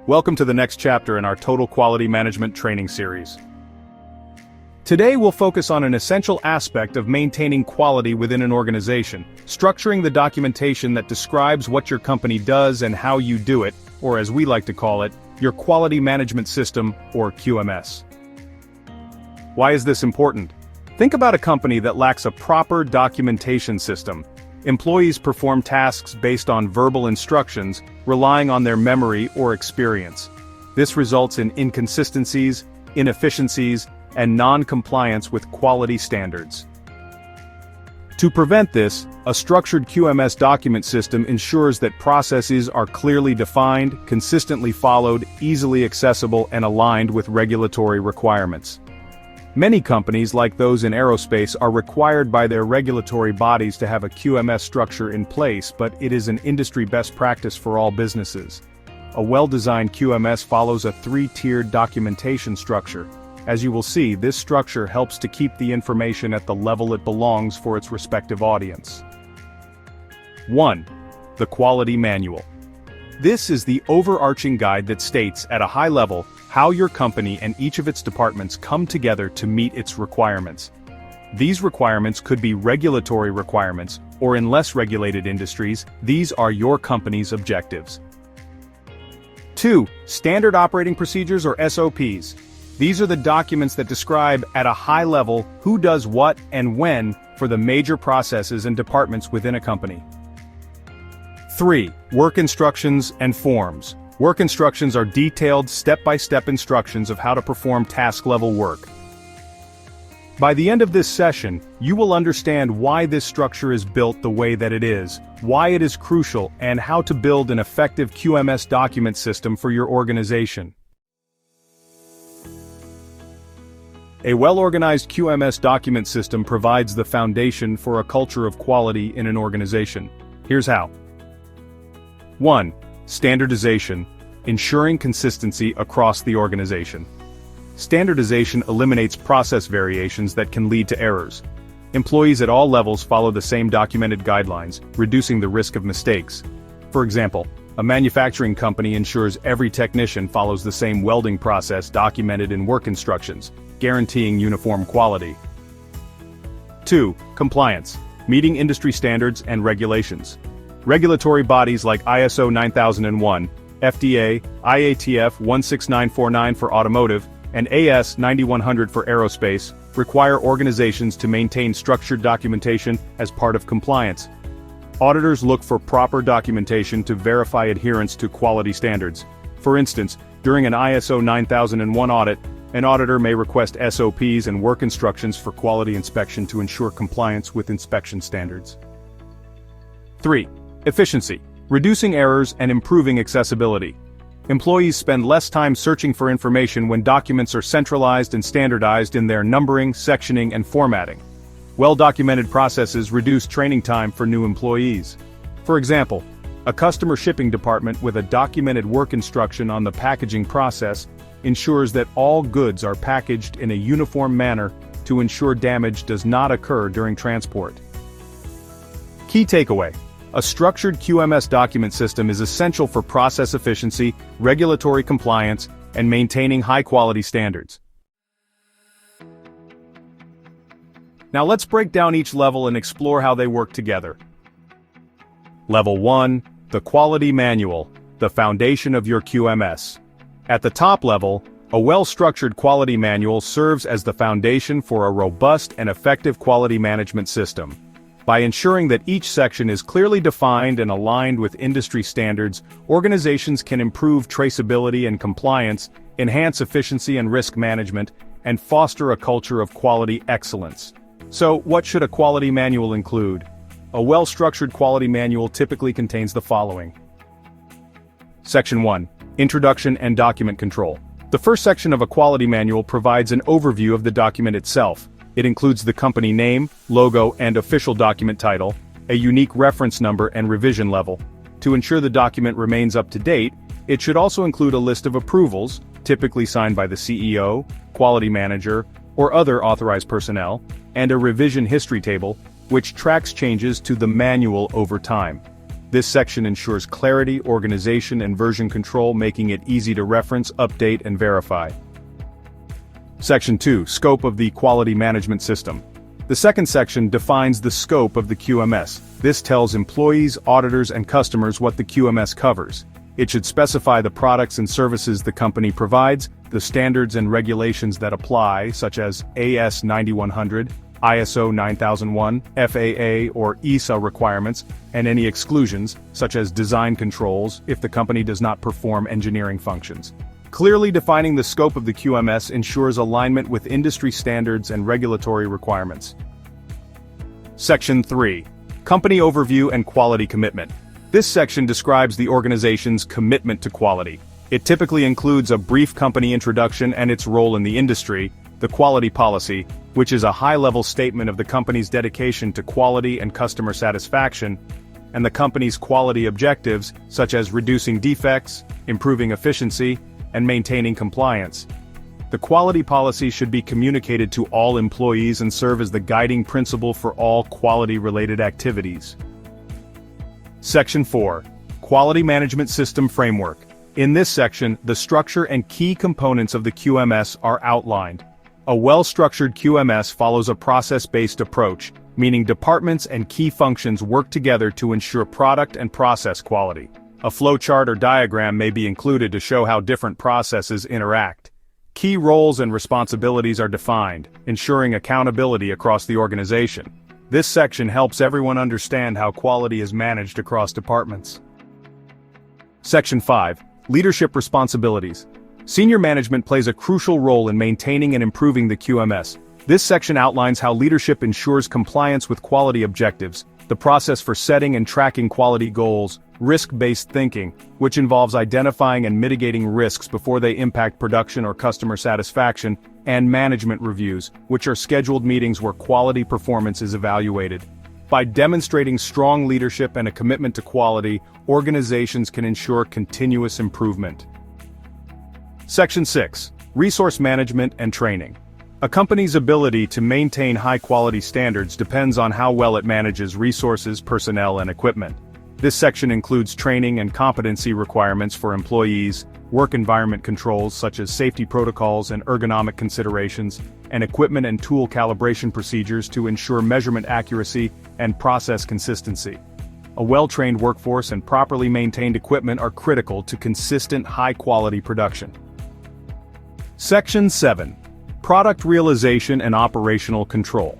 Welcome to the next chapter in our Total Quality Management training series. Today we'll focus on an essential aspect of maintaining quality within an organization, structuring the documentation that describes what your company does and how you do it, or as we like to call it, your Quality Management System, or QMS. Why is this important? Think about a company that lacks a proper documentation system. Employees perform tasks based on verbal instructions, relying on their memory or experience. This results in inconsistencies, inefficiencies, and non-compliance with quality standards. To prevent this, a structured QMS document system ensures that processes are clearly defined, consistently followed, easily accessible, and aligned with regulatory requirements. Many companies, like those in aerospace, are required by their regulatory bodies to have a QMS structure in place, but it is an industry best practice for all businesses. A well-designed QMS follows a three-tiered documentation structure. As you will see, this structure helps to keep the information at the level it belongs for its respective audience. 1. The Quality Manual. This is the overarching guide that states, at a high level, how your company and each of its departments come together to meet its requirements. These requirements could be regulatory requirements, or in less regulated industries, these are your company's objectives. 2. Standard Operating Procedures, or SOPs. These are the documents that describe, at a high level, who does what and when for the major processes and departments within a company. 3. Work Instructions and Forms. Work instructions are detailed, step-by-step instructions of how to perform task-level work. By the end of this session, you will understand why this structure is built the way that it is, why it is crucial, and how to build an effective QMS document system for your organization. A well-organized QMS document system provides the foundation for a culture of quality in an organization. Here's how. 1. Standardization, ensuring consistency across the organization. Standardization eliminates process variations that can lead to errors. Employees at all levels follow the same documented guidelines, reducing the risk of mistakes. For example, a manufacturing company ensures every technician follows the same welding process documented in work instructions, guaranteeing uniform quality. 2. Compliance, meeting industry standards and regulations. Regulatory bodies like ISO 9001, FDA, IATF 16949 for automotive, and AS 9100 for aerospace, require organizations to maintain structured documentation as part of compliance. Auditors look for proper documentation to verify adherence to quality standards. For instance, during an ISO 9001 audit, an auditor may request SOPs and work instructions for quality inspection to ensure compliance with inspection standards. 3. Efficiency, reducing errors and improving accessibility. Employees spend less time searching for information when documents are centralized and standardized in their numbering, sectioning, and formatting. Well-documented processes reduce training time for new employees. For example, a customer shipping department with a documented work instruction on the packaging process ensures that all goods are packaged in a uniform manner to ensure damage does not occur during transport. Key takeaway. A structured QMS document system is essential for process efficiency, regulatory compliance, and maintaining high-quality standards. Now let's break down each level and explore how they work together. Level 1. The Quality Manual, the foundation of your QMS. At the top level, a well-structured quality manual serves as the foundation for a robust and effective quality management system. By ensuring that each section is clearly defined and aligned with industry standards, organizations can improve traceability and compliance, enhance efficiency and risk management, and foster a culture of quality excellence. So, what should a quality manual include? A well-structured quality manual typically contains the following. Section 1. Introduction and Document Control. The first section of a quality manual provides an overview of the document itself. It includes the company name, logo, and official document title, a unique reference number and revision level. To ensure the document remains up to date, it should also include a list of approvals, typically signed by the CEO, quality manager, or other authorized personnel, and a revision history table, which tracks changes to the manual over time. This section ensures clarity, organization, and version control, making it easy to reference, update, and verify. Section 2. Scope of the Quality Management System. The second section defines the scope of the QMS. This tells employees, auditors, and customers what the QMS covers. It should specify the products and services the company provides, the standards and regulations that apply, such as AS 9100, ISO 9001, FAA or ESA requirements, and any exclusions, such as design controls, if the company does not perform engineering functions. Clearly defining the scope of the QMS ensures alignment with industry standards and regulatory requirements. Section 3. Company Overview and Quality Commitment. This section describes the organization's commitment to quality. It typically includes a brief company introduction and its role in the industry, the quality policy, which is a high-level statement of the company's dedication to quality and customer satisfaction, and the company's quality objectives, such as reducing defects, improving efficiency, and maintaining compliance. The quality policy should be communicated to all employees and serve as the guiding principle for all quality-related activities. Section 4. Quality Management System Framework. In this section, the structure and key components of the QMS are outlined. A well-structured QMS follows a process-based approach, meaning departments and key functions work together to ensure product and process quality. A flowchart or diagram may be included to show how different processes interact. Key roles and responsibilities are defined, ensuring accountability across the organization. This section helps everyone understand how quality is managed across departments. Section 5. Leadership Responsibilities. Senior management plays a crucial role in maintaining and improving the QMS. This section outlines how leadership ensures compliance with quality objectives, the process for setting and tracking quality goals, risk-based thinking, which involves identifying and mitigating risks before they impact production or customer satisfaction, and management reviews, which are scheduled meetings where quality performance is evaluated. By demonstrating strong leadership and a commitment to quality, organizations can ensure continuous improvement. Section 6. Resource Management and Training. A company's ability to maintain high-quality standards depends on how well it manages resources, personnel, and equipment. This section includes training and competency requirements for employees, work environment controls such as safety protocols and ergonomic considerations, and equipment and tool calibration procedures to ensure measurement accuracy and process consistency. A well-trained workforce and properly maintained equipment are critical to consistent high-quality production. Section 7. Product Realization and Operational Control.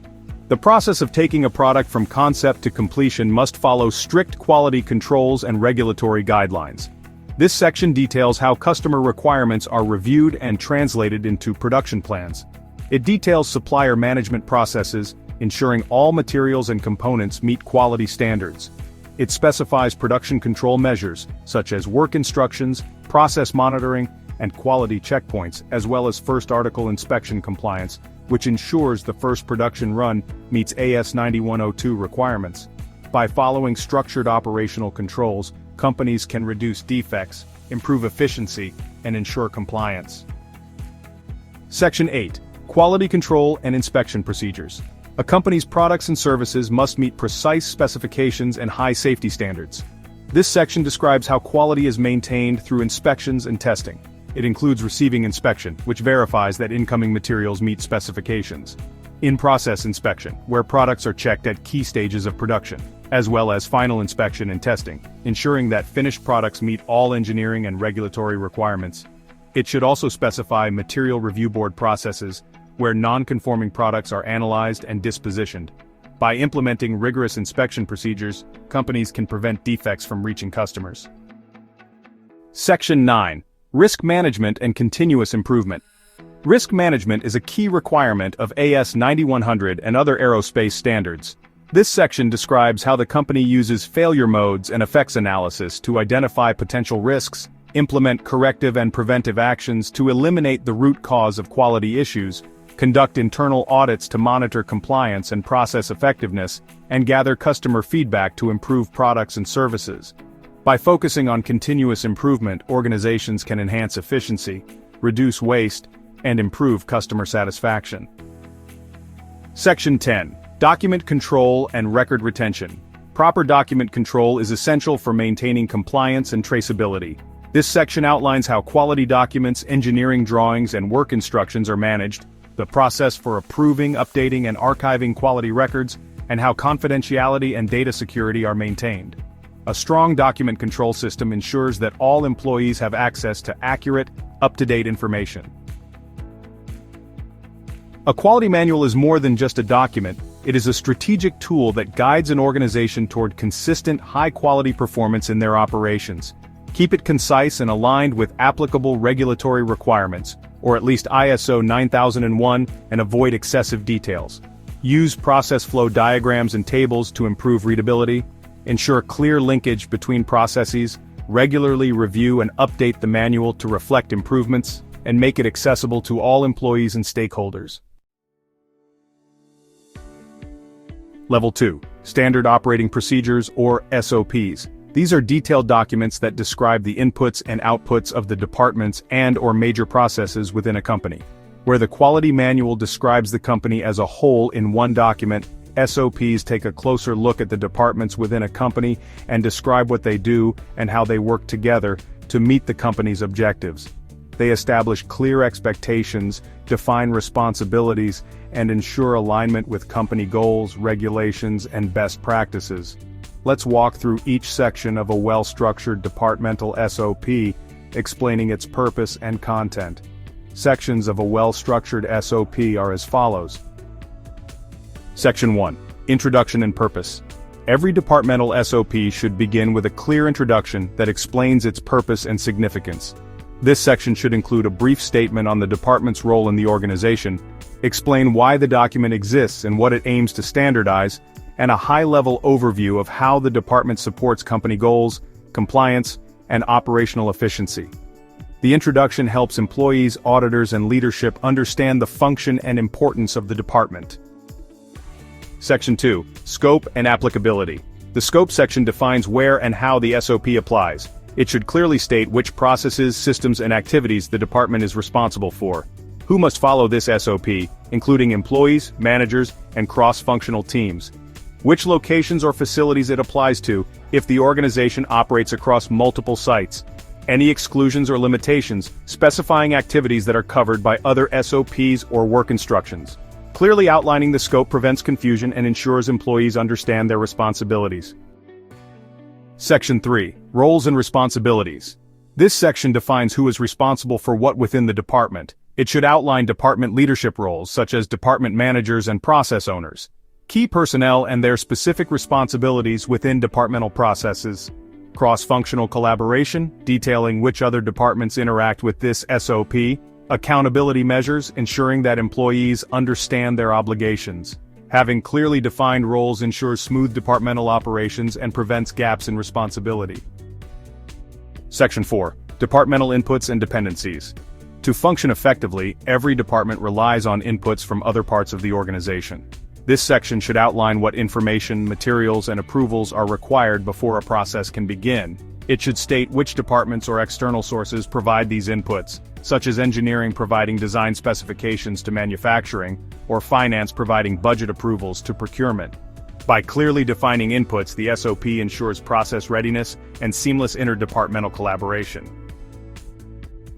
The process of taking a product from concept to completion must follow strict quality controls and regulatory guidelines. This section details how customer requirements are reviewed and translated into production plans. It details supplier management processes, ensuring all materials and components meet quality standards. It specifies production control measures, such as work instructions, process monitoring, and quality checkpoints, as well as first article inspection compliance, which ensures the first production run meets AS 9102 requirements. By following structured operational controls, companies can reduce defects, improve efficiency, and ensure compliance. Section 8. Quality Control and Inspection Procedures. A company's products and services must meet precise specifications and high safety standards. This section describes how quality is maintained through inspections and testing. It includes receiving inspection, which verifies that incoming materials meet specifications. In-process inspection, where products are checked at key stages of production, as well as final inspection and testing, ensuring that finished products meet all engineering and regulatory requirements. It should also specify material review board processes, where non-conforming products are analyzed and dispositioned. By implementing rigorous inspection procedures, companies can prevent defects from reaching customers. Section 9. Risk Management and Continuous Improvement. Risk management is a key requirement of AS 9100 and other aerospace standards. This section describes how the company uses failure modes and effects analysis to identify potential risks, implement corrective and preventive actions to eliminate the root cause of quality issues, conduct internal audits to monitor compliance and process effectiveness, and gather customer feedback to improve products and services. By focusing on continuous improvement, organizations can enhance efficiency, reduce waste, and improve customer satisfaction. Section 10. Document Control and Record Retention. Proper document control is essential for maintaining compliance and traceability. This section outlines how quality documents, engineering drawings, and work instructions are managed, the process for approving, updating, and archiving quality records, and how confidentiality and data security are maintained. A strong document control system ensures that all employees have access to accurate, up-to-date information. A quality manual is more than just a document. It is a strategic tool that guides an organization toward consistent, high-quality performance in their operations. Keep it concise and aligned with applicable regulatory requirements, or at least ISO 9001, and avoid excessive details. Use process flow diagrams and tables to improve readability. Ensure clear linkage between processes. Regularly review and update the manual to reflect improvements, and make it accessible to all employees and stakeholders. Level 2. Standard Operating Procedures, or SOPs. These are detailed documents that describe the inputs and outputs of the departments and/or major processes within a company. Where the quality manual describes the company as a whole in one document, SOPs take a closer look at the departments within a company and describe what they do and how they work together to meet the company's objectives. They establish clear expectations, define responsibilities, and ensure alignment with company goals, regulations, and best practices. Let's walk through each section of a well-structured departmental SOP, explaining its purpose and content. Sections of a well-structured SOP are as follows. Section 1. Introduction and Purpose. Every departmental SOP should begin with a clear introduction that explains its purpose and significance. This section should include a brief statement on the department's role in the organization, explain why the document exists and what it aims to standardize, and a high-level overview of how the department supports company goals, compliance, and operational efficiency. The introduction helps employees, auditors, and leadership understand the function and importance of the department. Section 2. Scope and Applicability. The Scope section defines where and how the SOP applies. It should clearly state which processes, systems, and activities the department is responsible for. Who must follow this SOP, including employees, managers, and cross-functional teams. Which locations or facilities it applies to, if the organization operates across multiple sites. Any exclusions or limitations, specifying activities that are covered by other SOPs or work instructions. Clearly outlining the scope prevents confusion and ensures employees understand their responsibilities. Section 3. Roles and Responsibilities. This section defines who is responsible for what within the department. It should outline department leadership roles such as department managers and process owners. Key personnel and their specific responsibilities within departmental processes. Cross-functional collaboration, detailing which other departments interact with this SOP. Accountability measures, ensuring that employees understand their obligations. Having clearly defined roles ensures smooth departmental operations and prevents gaps in responsibility. Section 4. Departmental Inputs and Dependencies. To function effectively, every department relies on inputs from other parts of the organization. This section should outline what information, materials, and approvals are required before a process can begin. It should state which departments or external sources provide these inputs, such as engineering providing design specifications to manufacturing, or finance providing budget approvals to procurement. By clearly defining inputs, the SOP ensures process readiness and seamless interdepartmental collaboration.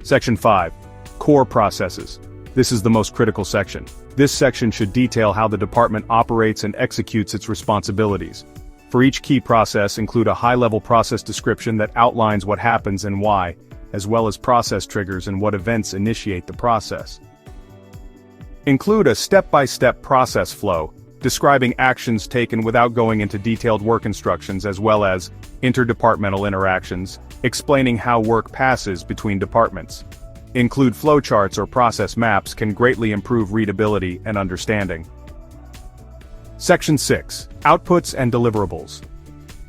Section 5. Core Processes. This is the most critical section. This section should detail how the department operates and executes its responsibilities. For each key process, include a high-level process description that outlines what happens and why, as well as process triggers and what events initiate the process. Include a step-by-step process flow, describing actions taken without going into detailed work instructions, as well as interdepartmental interactions, explaining how work passes between departments. Include flowcharts or process maps can greatly improve readability and understanding. Section 6. Outputs and Deliverables.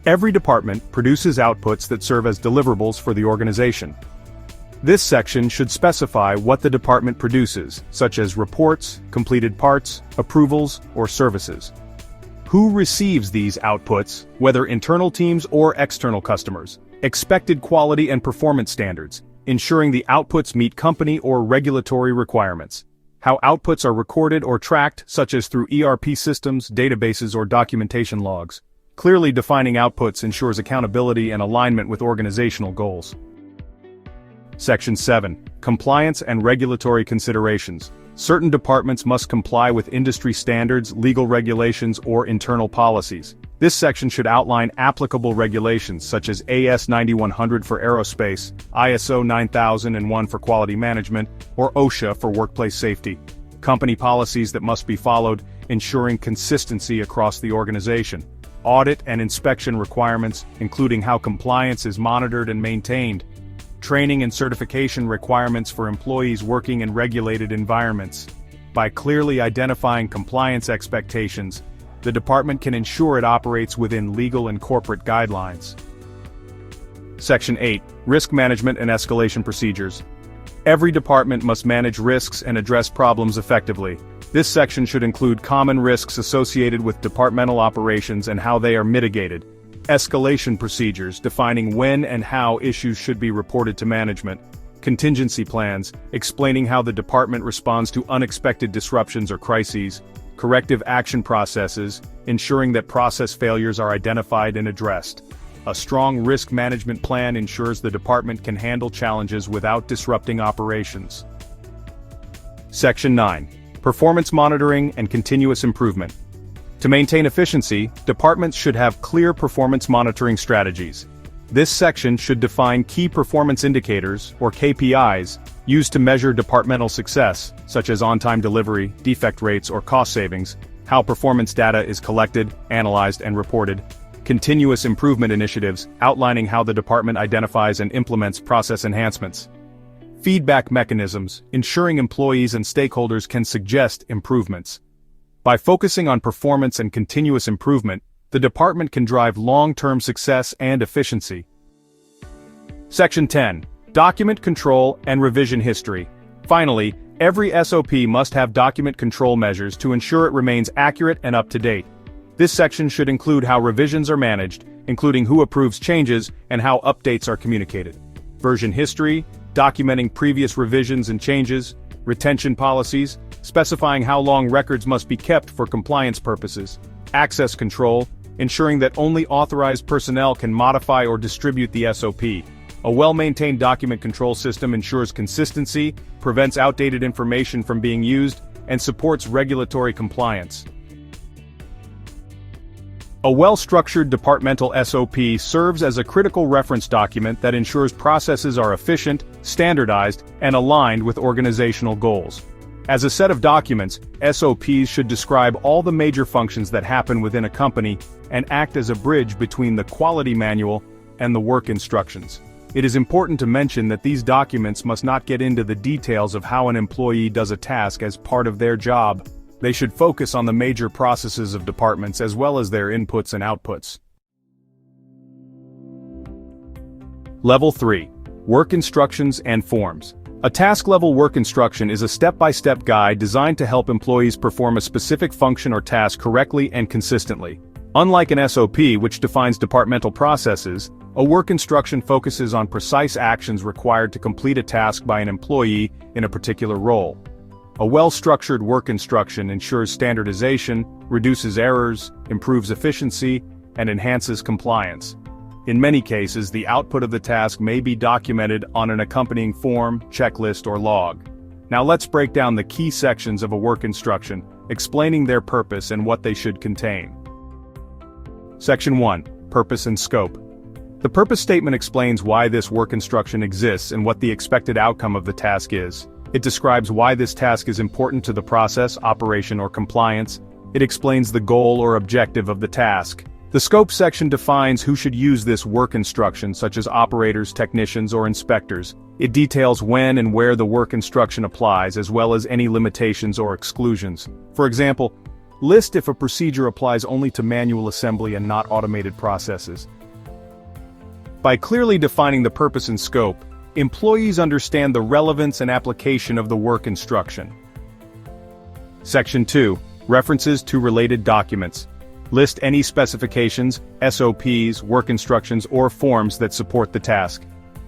Every department produces outputs that serve as deliverables for the organization. This section should specify what the department produces, such as reports, completed parts, approvals, or services. Who receives these outputs, whether internal teams or external customers. Expected quality and performance standards, ensuring the outputs meet company or regulatory requirements. How outputs are recorded or tracked, such as through ERP systems, databases, or documentation logs. Clearly defining outputs ensures accountability and alignment with organizational goals. Section 7. Compliance and regulatory considerations. Certain departments must comply with industry standards, legal regulations, or internal policies. This section should outline applicable regulations such as AS 9100 for aerospace, ISO 9001 for quality management, or OSHA for workplace safety. Company policies that must be followed, ensuring consistency across the organization. Audit and inspection requirements, including how compliance is monitored and maintained. Training and certification requirements for employees working in regulated environments. By clearly identifying compliance expectations, the department can ensure it operates within legal and corporate guidelines. Section 8. Risk management and escalation procedures. Every department must manage risks and address problems effectively. This section should include common risks associated with departmental operations and how they are mitigated. Escalation procedures, defining when and how issues should be reported to management. Contingency plans, explaining how the department responds to unexpected disruptions or crises. Corrective action processes, ensuring that process failures are identified and addressed. A strong risk management plan ensures the department can handle challenges without disrupting operations. Section 9. Performance monitoring and continuous improvement. To maintain efficiency, departments should have clear performance monitoring strategies. This section should define key performance indicators, or KPIs, used to measure departmental success, such as on-time delivery, defect rates, or cost savings, how performance data is collected, analyzed, and reported. Continuous improvement initiatives, outlining how the department identifies and implements process enhancements. Feedback mechanisms, ensuring employees and stakeholders can suggest improvements. By focusing on performance and continuous improvement, the department can drive long-term success and efficiency. Section 10. Document control and revision history. Finally, every SOP must have document control measures to ensure it remains accurate and up-to-date. This section should include how revisions are managed, including who approves changes and how updates are communicated. Version history, documenting previous revisions and changes. Retention policies, specifying how long records must be kept for compliance purposes. Access control, ensuring that only authorized personnel can modify or distribute the SOP. A well-maintained document control system ensures consistency, prevents outdated information from being used, and supports regulatory compliance. A well-structured departmental SOP serves as a critical reference document that ensures processes are efficient, standardized, and aligned with organizational goals. As a set of documents, SOPs should describe all the major functions that happen within a company and act as a bridge between the quality manual and the work instructions. It is important to mention that these documents must not get into the details of how an employee does a task as part of their job. They should focus on the major processes of departments as well as their inputs and outputs. Level 3. Work instructions and forms. A task-level work instruction is a step-by-step guide designed to help employees perform a specific function or task correctly and consistently. Unlike an SOP, which defines departmental processes, a work instruction focuses on precise actions required to complete a task by an employee in a particular role. A well-structured work instruction ensures standardization, reduces errors, improves efficiency, and enhances compliance. In many cases, the output of the task may be documented on an accompanying form, checklist, or log. Now let's break down the key sections of a work instruction, explaining their purpose and what they should contain. Section 1. Purpose and scope. The purpose statement explains why this work instruction exists and what the expected outcome of the task is. It describes why this task is important to the process, operation, or compliance. It explains the goal or objective of the task. The scope section defines who should use this work instruction, such as operators, technicians, or inspectors. It details when and where the work instruction applies, as well as any limitations or exclusions. For example, list if a procedure applies only to manual assembly and not automated processes. By clearly defining the purpose and scope, employees understand the relevance and application of the work instruction. Section 2. References to related documents. List any specifications, SOPs, work instructions, or forms that support the task.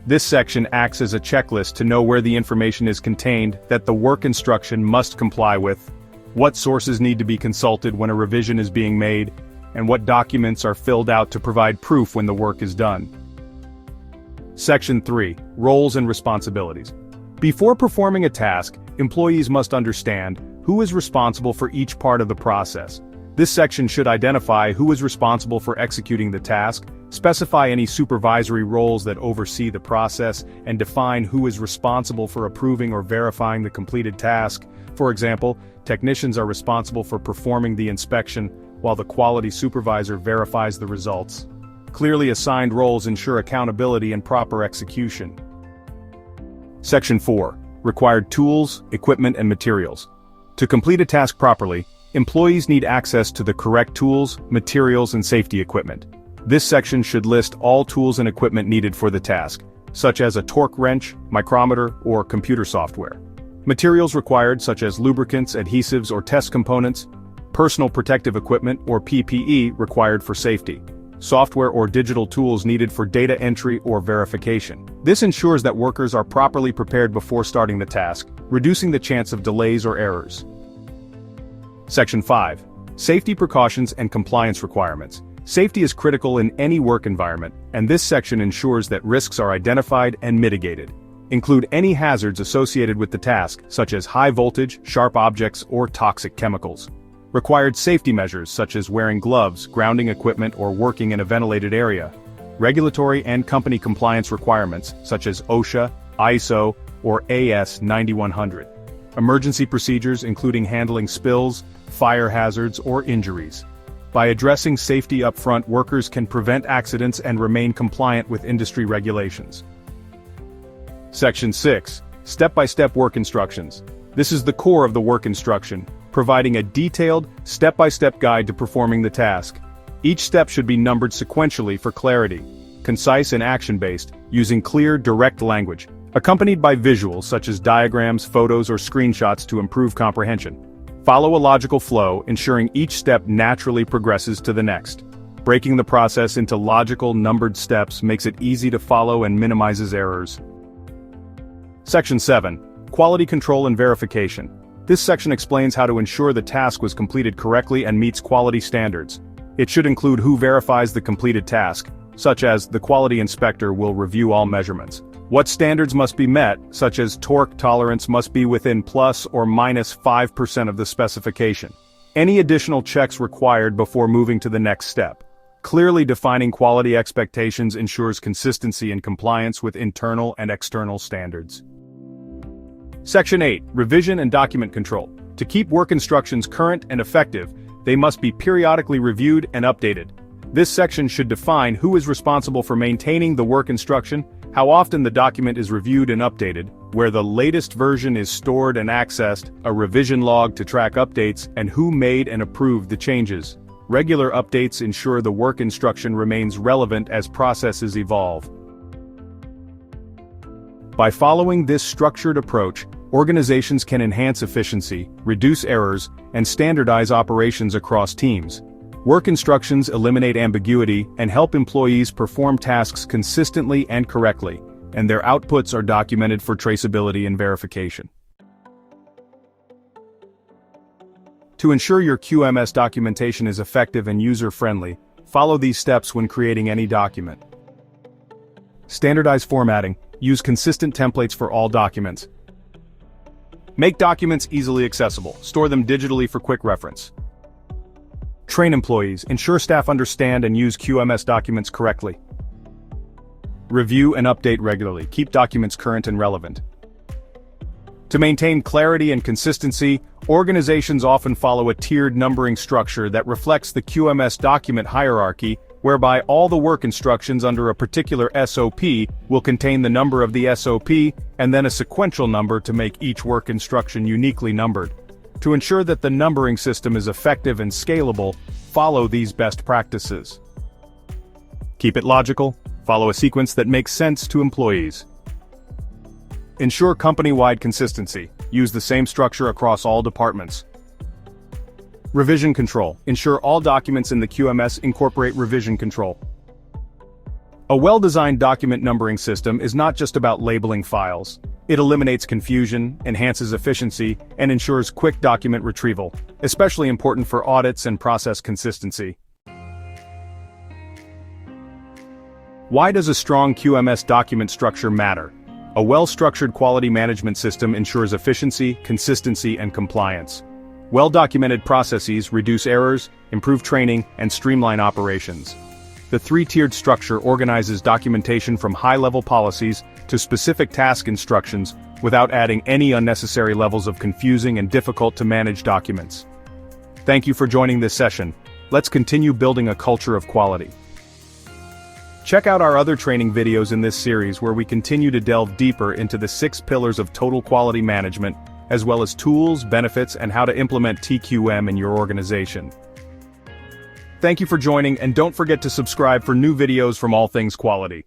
This section acts as a checklist to know where the information is contained that the work instruction must comply with, what sources need to be consulted when a revision is being made, and what documents are filled out to provide proof when the work is done. Section 3. Roles and responsibilities. Before performing a task, employees must understand who is responsible for each part of the process. This section should identify who is responsible for executing the task, specify any supervisory roles that oversee the process, and define who is responsible for approving or verifying the completed task. For example, technicians are responsible for performing the inspection, while the quality supervisor verifies the results. Clearly assigned roles ensure accountability and proper execution. Section 4. Required tools, equipment, and materials. To complete a task properly, employees need access to the correct tools, materials, and safety equipment. This section should list all tools and equipment needed for the task, such as a torque wrench, micrometer, or computer software. Materials required such as lubricants, adhesives, or test components, personal protective equipment or PPE required for safety, software or digital tools needed for data entry or verification. This ensures that workers are properly prepared before starting the task, reducing the chance of delays or errors. Section 5. Safety precautions and compliance requirements. Safety is critical in any work environment, and this section ensures that risks are identified and mitigated. Include any hazards associated with the task, such as high voltage, sharp objects, or toxic chemicals. Required safety measures such as wearing gloves, grounding equipment, or working in a ventilated area. Regulatory and company compliance requirements such as OSHA, ISO, or AS 9100. Emergency procedures including handling spills, fire hazards, or injuries. By addressing safety upfront, workers can prevent accidents and remain compliant with industry regulations. Section 6. Step-by-step work instructions. This is the core of the work instruction, providing a detailed, step-by-step guide to performing the task. Each step should be numbered sequentially for clarity, concise and action-based, using clear, direct language, accompanied by visuals such as diagrams, photos, or screenshots to improve comprehension. Follow a logical flow, ensuring each step naturally progresses to the next. Breaking the process into logical, numbered steps makes it easy to follow and minimizes errors. Section 7. Quality control and verification. This section explains how to ensure the task was completed correctly and meets quality standards. It should include who verifies the completed task, such as the quality inspector will review all measurements. What standards must be met, such as torque tolerance must be within plus or minus 5% of the specification. Any additional checks required before moving to the next step. Clearly defining quality expectations ensures consistency and compliance with internal and external standards. Section 8. Revision and document control. To keep work instructions current and effective, they must be periodically reviewed and updated. This section should define who is responsible for maintaining the work instruction, how often the document is reviewed and updated, where the latest version is stored and accessed, a revision log to track updates, and who made and approved the changes. Regular updates ensure the work instruction remains relevant as processes evolve. By following this structured approach, organizations can enhance efficiency, reduce errors, and standardize operations across teams. Work instructions eliminate ambiguity and help employees perform tasks consistently and correctly, and their outputs are documented for traceability and verification. To ensure your QMS documentation is effective and user-friendly, follow these steps when creating any document. Standardize formatting. Use consistent templates for all documents. Make documents easily accessible. Store them digitally for quick reference. Train employees. Ensure staff understand and use QMS documents correctly. Review and update regularly. Keep documents current and relevant. To maintain clarity and consistency, organizations often follow a tiered numbering structure that reflects the QMS document hierarchy, whereby all the work instructions under a particular SOP will contain the number of the SOP and then a sequential number to make each work instruction uniquely numbered. To ensure that the numbering system is effective and scalable, follow these best practices. Keep it logical. Follow a sequence that makes sense to employees. Ensure company-wide consistency. Use the same structure across all departments. Revision control. Ensure all documents in the QMS incorporate revision control. A well-designed document numbering system is not just about labeling files. It eliminates confusion, enhances efficiency, and ensures quick document retrieval, especially important for audits and process consistency. Why does a strong QMS document structure matter? A well-structured quality management system ensures efficiency, consistency, and compliance. Well-documented processes reduce errors, improve training, and streamline operations. The three-tiered structure organizes documentation from high-level policies to specific task instructions without adding any unnecessary levels of confusing and difficult-to-manage documents. Thank you for joining this session. Let's continue building a culture of quality. Check out our other training videos in this series where we continue to delve deeper into the 6 pillars of total quality management, as well as tools, benefits, and how to implement TQM in your organization. Thank you for joining, and don't forget to subscribe for new videos from All Things Quality.